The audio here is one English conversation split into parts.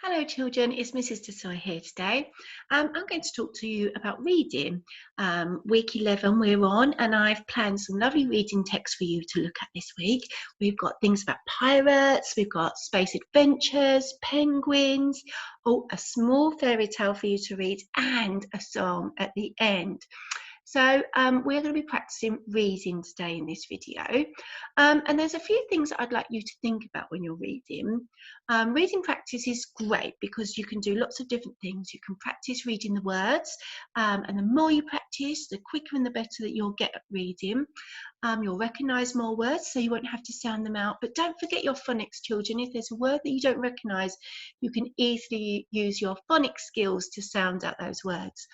Hello children, it's Mrs. Dessoy here today. I'm going to talk to you about reading. Week 11 we're on, and I've planned some lovely reading texts for you to look at this week. We've got things about pirates, we've got space adventures, penguins, a small fairy tale for you to read, and a song at the end. So we're going to be practicing reading today in this video. And there's a few things that I'd like you to think about when you're reading. Reading practice is great because you can do lots of different things. You can practice reading the words, and the more you practice, the quicker and the better that you'll get at reading. You'll recognise more words, so you won't have to sound them out. But don't forget your phonics, children. If there's a word that you don't recognise, you can easily use your phonics skills to sound out those words.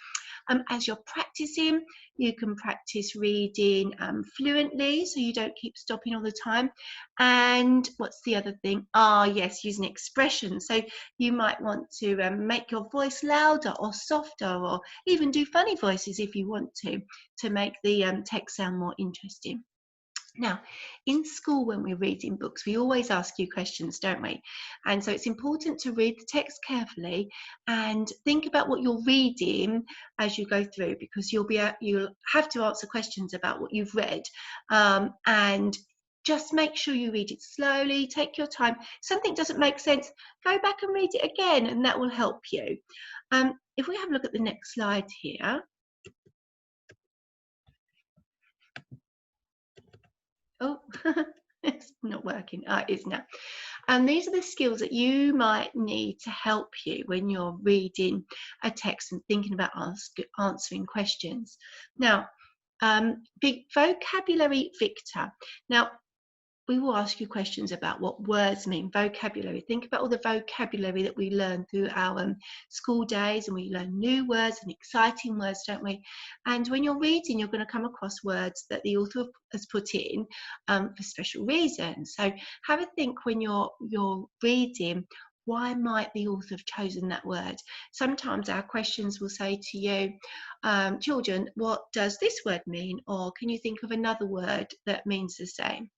As you're practicing, you can practice reading fluently, so you don't keep stopping all the time. And what's the other thing? Yes, using expressions. So you might want to make your voice louder or softer, or even do funny voices if you want to make the text sound more interesting. Now, in school, when we're reading books, we always ask you questions, don't we? And so it's important to read the text carefully and think about what you're reading as you go through, because you'll have to answer questions about what you've read. And just make sure you read it slowly, take your time. If something doesn't make sense, go back and read it again, and that will help you. If we have a look at the next slide here. Oh, it's not working. It is now. And these are the skills that you might need to help you when you're reading a text and thinking about answering questions. Now, big vocabulary victor. Now, we will ask you questions about what words mean, vocabulary. Think about all the vocabulary that we learn through our school days, and we learn new words and exciting words, don't we? And when you're reading, you're going to come across words that the author has put in for special reasons. So have a think when you're reading, why might the author have chosen that word? Sometimes our questions will say to you, children, what does this word mean? Or can you think of another word that means the same?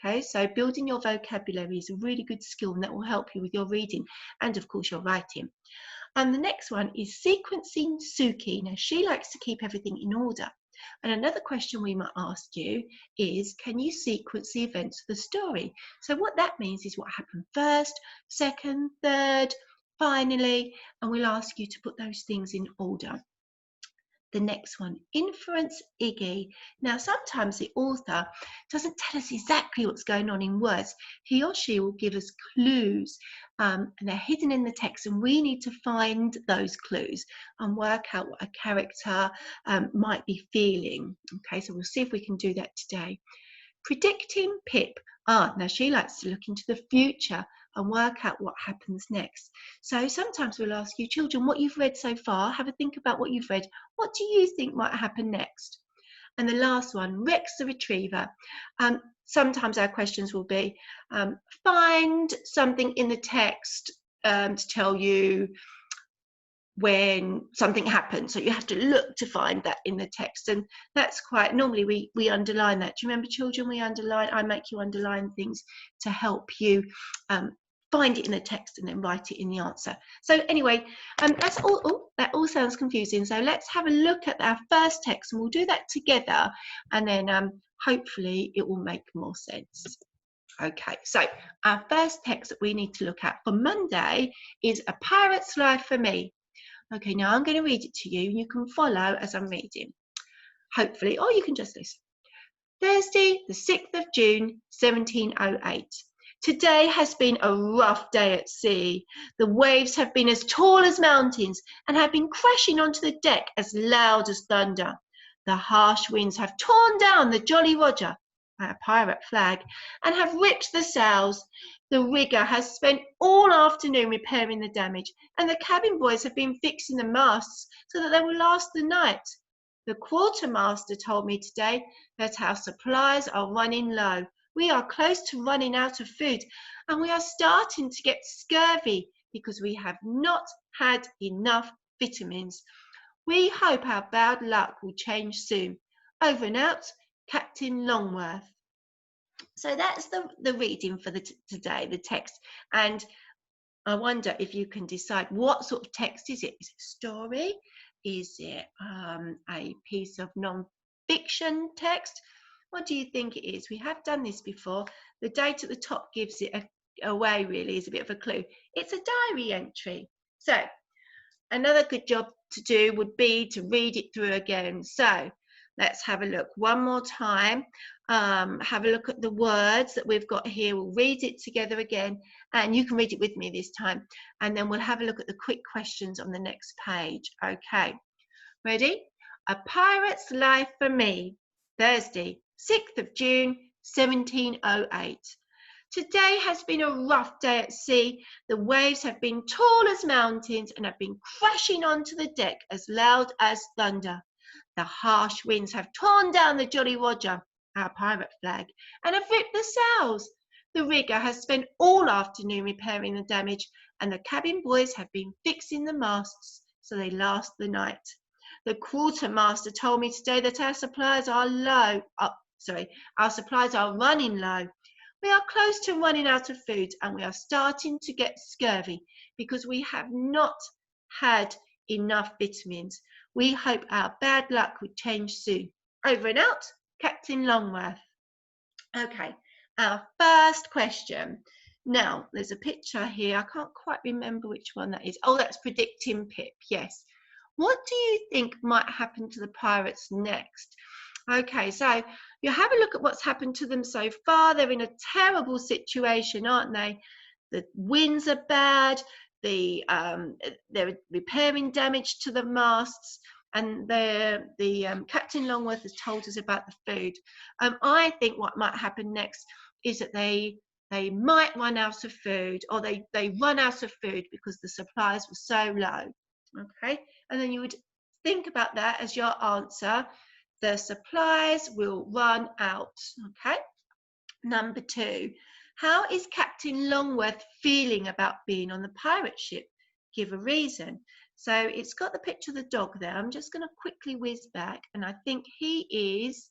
Okay, so building your vocabulary is a really good skill, and that will help you with your reading and, of course, your writing. And the next one is sequencing Suki. Now, she likes to keep everything in order. And another question we might ask you is, can you sequence the events of the story? So what that means is what happened first, second, third, finally, and we'll ask you to put those things in order. The next one, inference Iggy. Now, sometimes the author doesn't tell us exactly what's going on in words. He or she will give us clues, and they're hidden in the text, and we need to find those clues and work out what a character might be feeling. Okay, so we'll see if we can do that today. Predicting Pip. Now she likes to look into the future and work out what happens next. So sometimes we'll ask you, children, what you've read so far, have a think about what you've read. What do you think might happen next? And the last one, Rex the Retriever. Sometimes our questions will be, find something in the text to tell you when something happens. So you have to look to find that in the text, and that's quite normally we underline that. Do you remember, children? I make you underline things to help you find it in the text and then write it in the answer. So anyway, that's all. That all sounds confusing, so let's have a look at our first text, and we'll do that together, and then hopefully it will make more sense. Okay, so our first text that we need to look at for Monday is A Pirate's Life for Me. Okay, now I'm going to read it to you, and you can follow as I'm reading, hopefully, or you can just listen. Thursday, the 6th of June, 1708. Today has been a rough day at sea. The waves have been as tall as mountains and have been crashing onto the deck as loud as thunder. The harsh winds have torn down the Jolly Roger, a pirate flag, and have ripped the sails. The rigger has spent all afternoon repairing the damage, and the cabin boys have been fixing the masts so that they will last the night. The quartermaster told me today that our supplies are running low. We are close to running out of food, and we are starting to get scurvy because we have not had enough vitamins. We hope our bad luck will change soon. Over and out, Captain Longworth. So that's the reading for today, the text. And I wonder if you can decide what sort of text is it. Is it a story? Is it a piece of non-fiction text? What do you think it is? We have done this before. The date at the top gives it away, really, is a bit of a clue. It's a diary entry. So another good job to do would be to read it through again. So let's have a look one more time. Have a look at the words that we've got here. We'll read it together again, and you can read it with me this time. And then we'll have a look at the quick questions on the next page. Okay, ready? A Pirate's Life for Me, Thursday, 6th of June, 1708. Today has been a rough day at sea. The waves have been tall as mountains and have been crashing onto the deck as loud as thunder. The harsh winds have torn down the Jolly Roger, our pirate flag, and have ripped the sails. The rigger has spent all afternoon repairing the damage, and the cabin boys have been fixing the masts so they last the night. The quartermaster told me today that our supplies are our supplies are running low. We are close to running out of food, and we are starting to get scurvy because we have not had enough vitamins. We hope our bad luck will change soon. Over and out, Captain Longworth. Okay, our first question. Now, there's a picture here. I can't quite remember which one that is. Oh, that's Predicting Pip, yes. What do you think might happen to the pirates next? Okay, so you have a look at what's happened to them so far. They're in a terrible situation, aren't they? The winds are bad. They're repairing damage to the masts, and Captain Longworth has told us about the food. I think what might happen next is that they might run out of food, or they run out of food because the supplies were so low. Okay, and then you would think about that as your answer. The supplies will run out. Okay. Number 2, how is Captain Longworth feeling about being on the pirate ship? Give a reason. So it's got the picture of the dog there. I'm just going to quickly whiz back, and I think he is,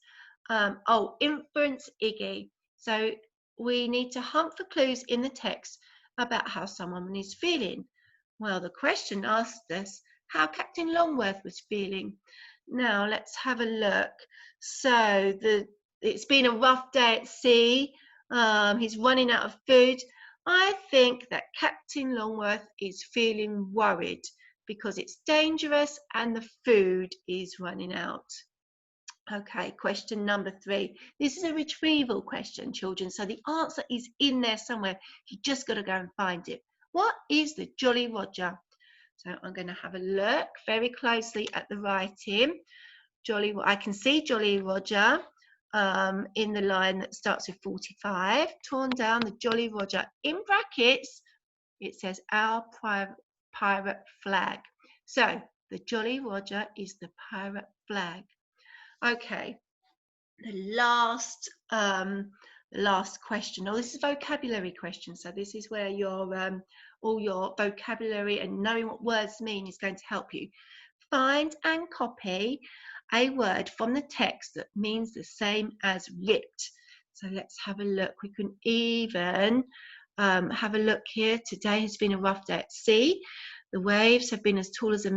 Inference Iggy. So we need to hunt for clues in the text about how someone is feeling. Well, the question asked us how Captain Longworth was feeling. Now let's have a look. So it's been a rough day at sea. He's running out of food. I think that Captain Longworth is feeling worried because it's dangerous and the food is running out. Okay, question number 3. This is a retrieval question, children. So the answer is in there somewhere. You just got to go and find it. What is the Jolly Roger? So I'm going to have a look very closely at the writing. I can see Jolly Roger in the line that starts with 45. Torn down the Jolly Roger. In brackets, it says our pirate flag. So the Jolly Roger is the pirate flag. Okay, the last question. Oh, this is a vocabulary question. So this is where your all your vocabulary and knowing what words mean is going to help you. Find and copy a word from the text that means the same as ripped. So let's have a look. We can even have a look here. Today has been a rough day at sea. The waves have been as tall as the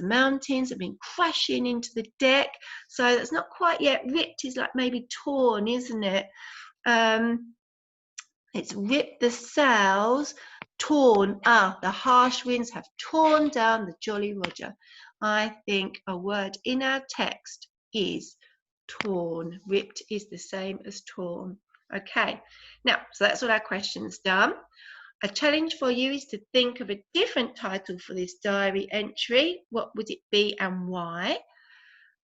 mountains, have been crashing into the deck. So that's not quite yet. Ripped is like maybe torn, isn't it? It's ripped the sails, torn. The harsh winds have torn down the Jolly Roger. I think a word in our text is torn. Ripped is the same as torn. Okay, now, so that's all our questions done. A challenge for you is to think of a different title for this diary entry. What would it be and why?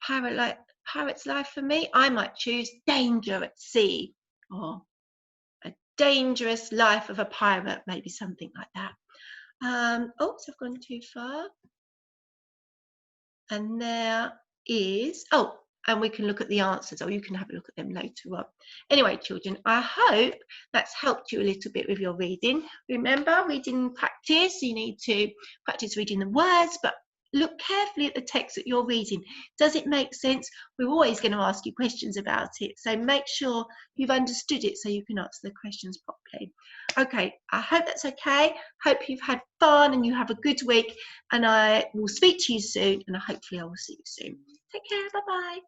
Pirate's Life for me, I might choose Danger at Sea, or A Dangerous Life of a Pirate, maybe something like that. Oops, I've gone too far. And there is, and we can look at the answers, or you can have a look at them later on. Anyway, children, I hope that's helped you a little bit with your reading. Remember, reading practice, you need to practice reading the words, but look carefully at the text that you're reading. Does it make sense? We're always going to ask you questions about it, so make sure you've understood it so you can answer the questions properly. Okay, I hope that's okay. Hope you've had fun and you have a good week, and I will speak to you soon, and hopefully I will see you soon. Take care. Bye bye.